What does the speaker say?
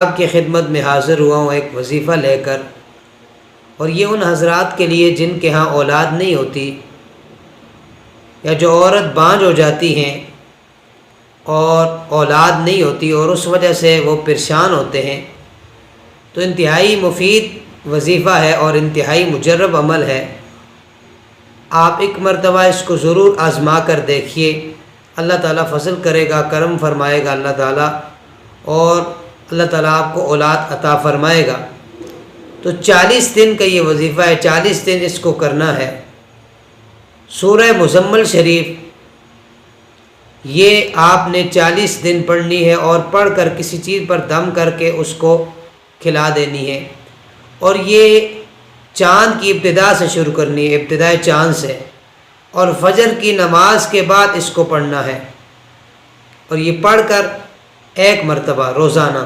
آپ کی خدمت میں حاضر ہوا ہوں ایک وظیفہ لے کر، اور یہ ان حضرات کے لیے جن کے ہاں اولاد نہیں ہوتی یا جو عورت بانجھ ہو جاتی ہیں اور اولاد نہیں ہوتی اور اس وجہ سے وہ پریشان ہوتے ہیں، تو انتہائی مفید وظیفہ ہے اور انتہائی مجرب عمل ہے۔ آپ ایک مرتبہ اس کو ضرور آزما کر دیکھیے، اللہ تعالیٰ فضل کرے گا، کرم فرمائے گا اللہ تعالیٰ، اور اللہ تعالیٰ آپ کو اولاد عطا فرمائے گا۔ تو 40 دن کا یہ وظیفہ ہے، 40 دن اس کو کرنا ہے۔ سورہ مزمل شریف یہ آپ نے 40 دن پڑھنی ہے، اور پڑھ کر کسی چیز پر دم کر کے اس کو کھلا دینی ہے، اور یہ چاند کی ابتدا سے شروع کرنی ہے، ابتدائے چاند سے، اور فجر کی نماز کے بعد اس کو پڑھنا ہے، اور یہ پڑھ کر ایک مرتبہ روزانہ